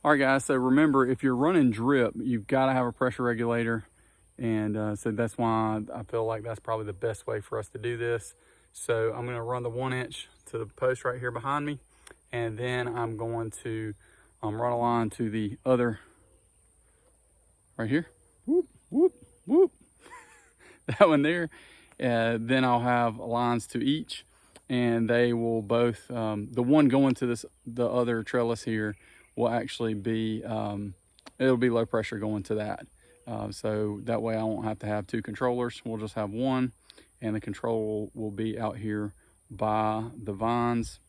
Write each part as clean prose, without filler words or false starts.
All right, guys, so remember, if you're running drip, you've got to have a pressure regulator. And so that's why I feel like that's probably the best way for us to do this. So I'm gonna run the 1 inch to the post right here behind me. And then I'm going to run a line to the other, right here, whoop, whoop, whoop, that one there. Then I'll have lines to each, and they will both, the one going to the other trellis here will actually be, it'll be low pressure going to that. So that way I won't have to have two controllers. We'll just have one, and the control will be out here by the vines.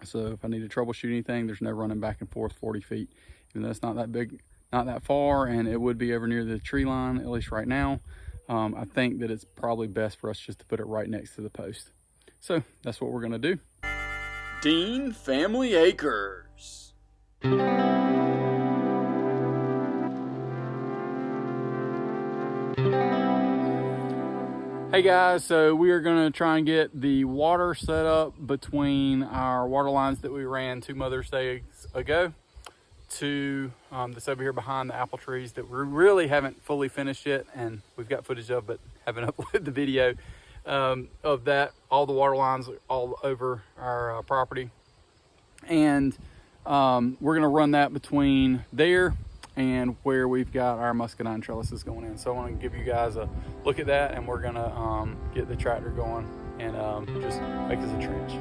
So if I need to troubleshoot anything, there's no running back and forth 40 feet. Even though it's not that big, not that far, and it would be over near the tree line, at least right now. I think that it's probably best for us just to put it right next to the post. So that's what we're gonna do. Dean Family Acres. Hey guys, so we are gonna try and get the water set up between our water lines that we ran 2 Mother's Days ago to this over here behind the apple trees that we really haven't fully finished yet, and we've got footage of, but haven't uploaded the video of that. All the water lines all over our property, and we're gonna run that between there and where we've got our muscadine trellises going in. So I want to give you guys a look at that, and we're gonna get the tractor going and just make us a trench.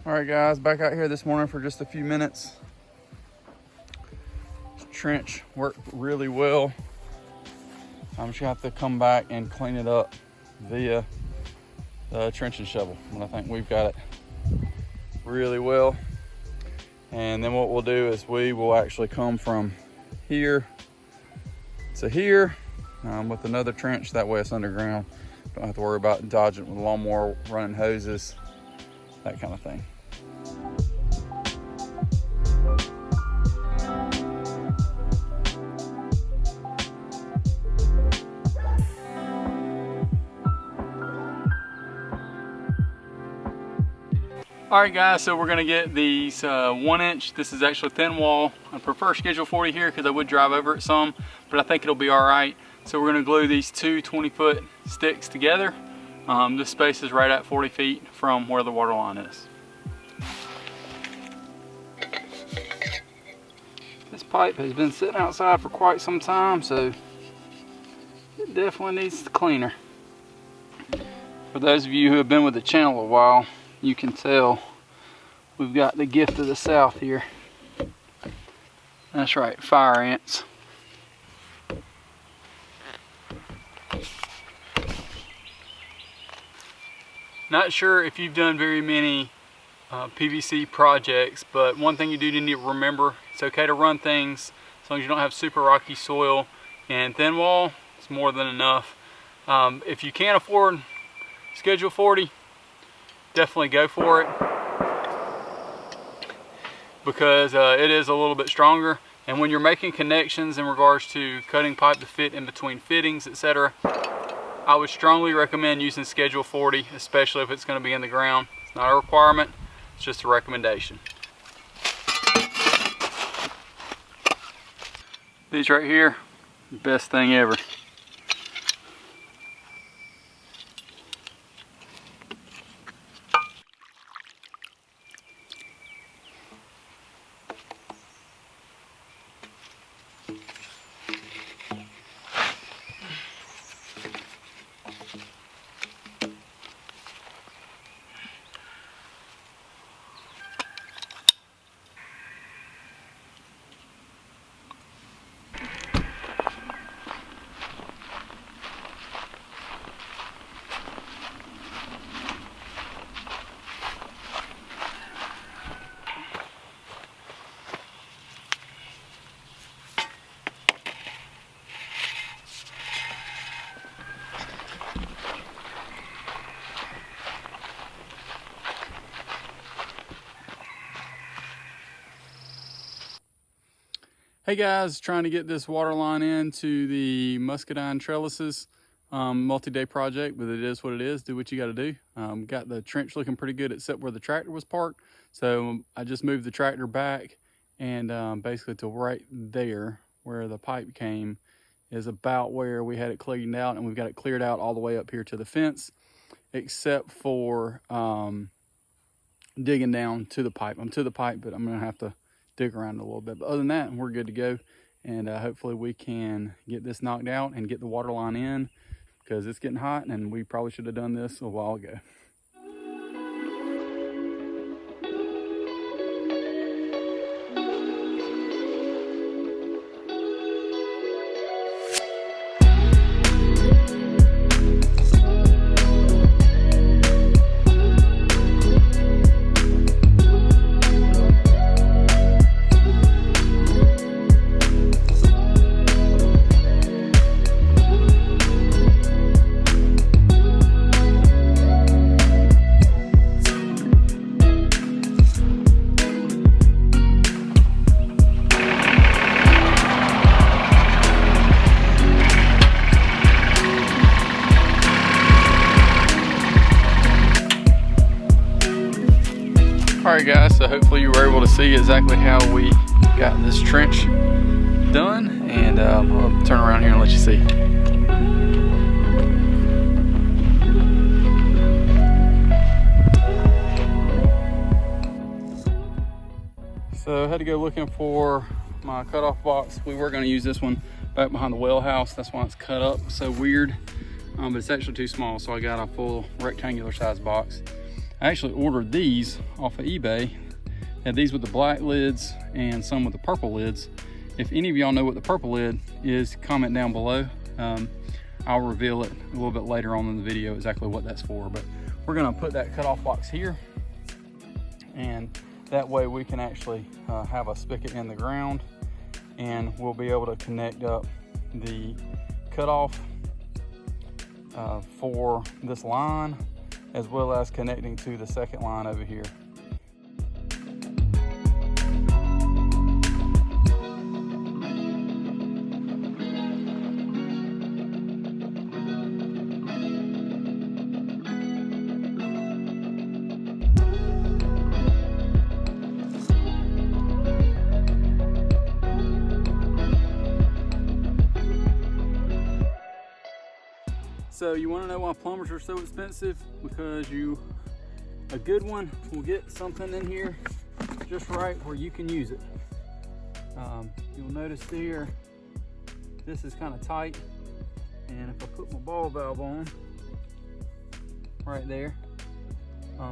All right guys, back out here this morning for just a few minutes. This trench worked really well. I'm just gonna have to come back and clean it up via the trenching shovel, but I think we've got it really well. And then what we'll do is we will actually come from here to here with another trench. That way it's underground. Don't have to worry about dodging with a lawnmower, running hoses, that kind of thing. All right guys, so we're gonna get these 1 inch. This is actually thin wall. I prefer schedule 40 here because I would drive over it some, but I think it'll be all right. So we're gonna glue these two 20-foot sticks together. This space is right at 40 feet from where the water line is. This pipe has been sitting outside for quite some time, so it definitely needs the cleaner. For those of you who have been with the channel a while, you can tell we've got the gift of the South here. That's right, fire ants. Not sure if you've done very many PVC projects, but one thing you do need to remember, it's okay to run things as long as you don't have super rocky soil, and thin wall is more than enough. If you can't afford schedule 40, definitely go for it, because it is a little bit stronger. And when you're making connections in regards to cutting pipe to fit in between fittings, etc., I would strongly recommend using schedule 40, especially if it's going to be in the ground. It's not a requirement, it's just a recommendation. These right here, best thing ever. Hey guys, trying to get this water line into the Muscadine trellises. Multi-day project, but it is what it is. Do what you got to do. Got the trench looking pretty good except where the tractor was parked. So I just moved the tractor back, and basically to right there where the pipe came is about where we had it cleaned out, and we've got it cleared out all the way up here to the fence, except for digging down to the pipe. I'm to the pipe, but I'm gonna have to dig around a little bit. But other than that, we're good to go. And hopefully we can get this knocked out and get the water line in, because it's getting hot and we probably should have done this a while ago. Alright guys, so hopefully you were able to see exactly how we got this trench done, and I'll turn around here and let you see. So I had to go looking for my cutoff box. We were going to use this one back behind the well house. That's why it's cut up so weird, but it's actually too small, so I got a full rectangular size box. I actually ordered these off of eBay. Had these with the black lids and some with the purple lids. If any of y'all know what the purple lid is, comment down below. I'll reveal it a little bit later on in the video exactly what that's for. But we're gonna put that cutoff box here, and that way we can actually have a spigot in the ground, and we'll be able to connect up the cutoff for this line, as well as connecting to the second line over here. So you want to know why plumbers are so expensive? Because a good one will get something in here just right where you can use it. You'll notice here, this is kind of tight, and if I put my ball valve on right there,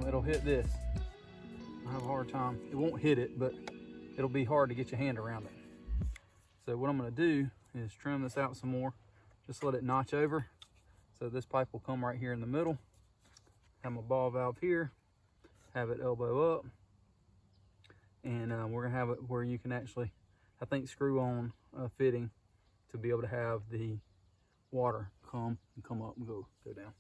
it'll hit this. I have a hard time. It won't hit it, but it'll be hard to get your hand around it. So what I'm going to do is trim this out some more, just let it notch over. So this pipe will come right here in the middle. Have my ball valve here, have it elbow up, and we're gonna have it where you can actually, I think, screw on a fitting to be able to have the water come up and go down.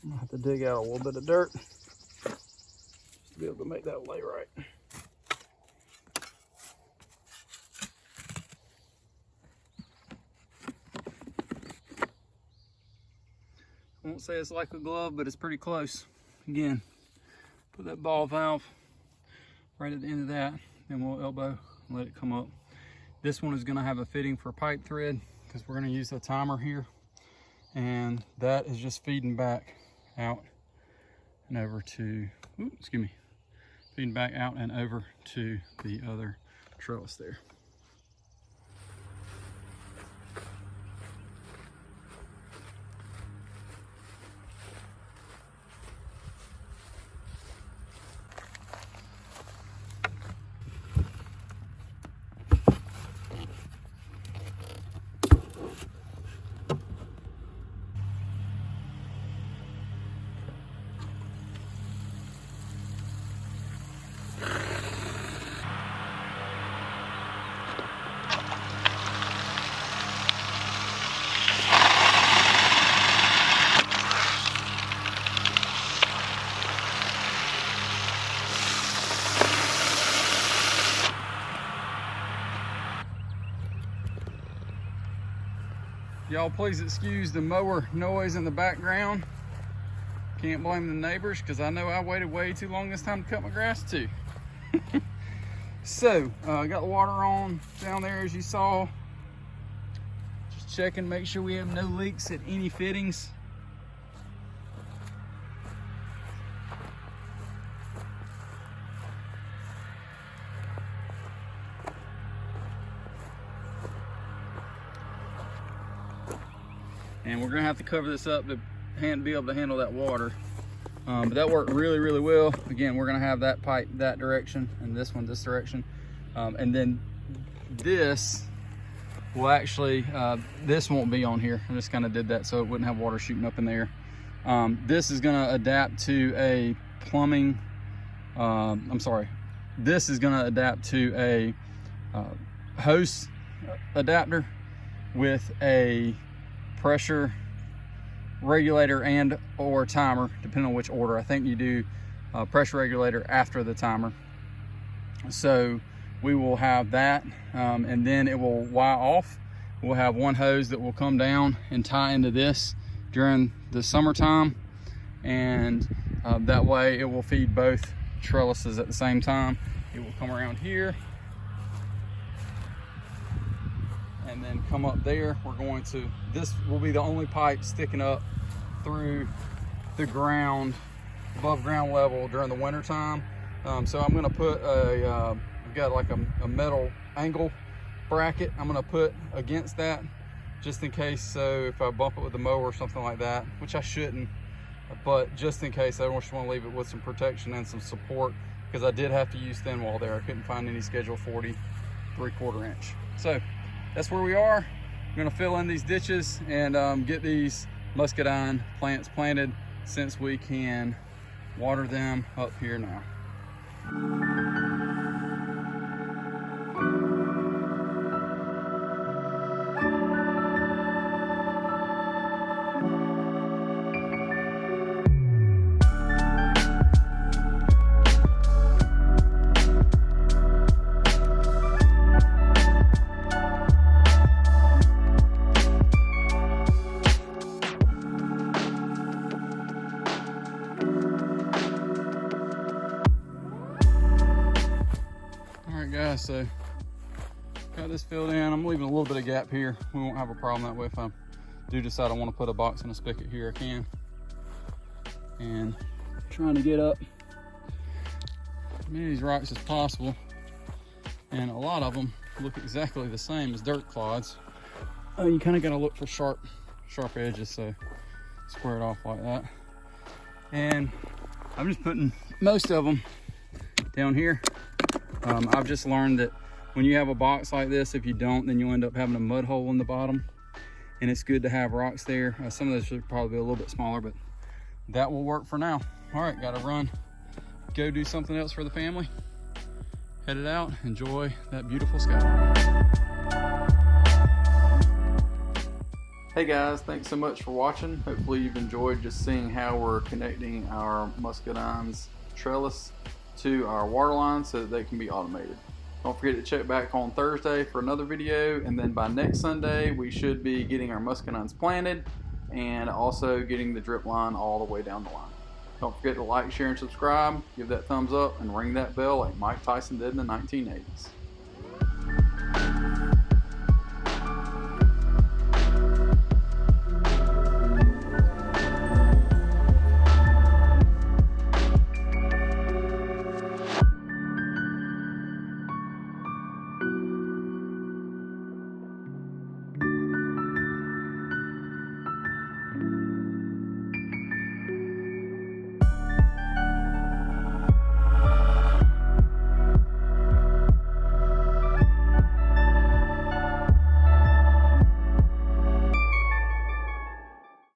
I'm gonna have to dig out a little bit of dirt just to be able to make that lay right. I won't say it's like a glove, but it's pretty close. Again, put that ball valve right at the end of that, then we'll elbow and let it come up. This one is gonna have a fitting for pipe thread, because we're gonna use a timer here, and that is just feeding back out and over to, feeding back out and over to the other trellis there. Y'all please excuse the mower noise in the background. Can't blame the neighbors, because I know I waited way too long this time to cut my grass too. So, got the water on down there as you saw. Just checking, make sure we have no leaks at any fittings. And we're gonna have to cover this up to be able to handle that water. But that worked really, really well. Again, we're gonna have that pipe that direction and this one this direction. And then this will actually, this won't be on here. I just kind of did that so it wouldn't have water shooting up in there. This is gonna adapt to a plumbing, this is gonna adapt to a hose adapter with a pressure regulator and or timer, depending on which order. I think you do pressure regulator after the timer. So we will have that, and then it will wire off. We'll have one hose that will come down and tie into this during the summertime, and that way it will feed both trellises at the same time. It will come around here and then come up there. This will be the only pipe sticking up through the ground, above ground level during the winter time. So I'm gonna put I've got like a metal angle bracket I'm gonna put against that, just in case. So if I bump it with the mower or something like that, which I shouldn't, but just in case, I just want to leave it with some protection and some support, because I did have to use thin wall there. I couldn't find any schedule 40 3/4 inch. So that's where we are. I'm gonna fill in these ditches and get these muscadine plants planted, since we can water them up here now. Guys, so got this filled in. I'm leaving a little bit of gap here. We won't have a problem that way. If I do decide I want to put a box and a spigot here, I can. And trying to get up as many of these rocks as possible, and a lot of them look exactly the same as dirt clods. You kind of got to look for sharp edges, so square it off like that. And I'm just putting most of them down here. I've just learned that when you have a box like this, if you don't, then you'll end up having a mud hole in the bottom, and it's good to have rocks there. Some of those should probably be a little bit smaller, but that will work for now. All right, gotta run, go do something else for the family. Headed out, enjoy that beautiful sky. Hey guys, thanks so much for watching. Hopefully you've enjoyed just seeing how we're connecting our muscadines trellis to our water line so that they can be automated. Don't forget to check back on Thursday for another video, and then by next Sunday we should be getting our muscadines planted and also getting the drip line all the way down the line. Don't forget to like, share, and subscribe, give that thumbs up, and ring that bell like Mike Tyson did in the 1980s.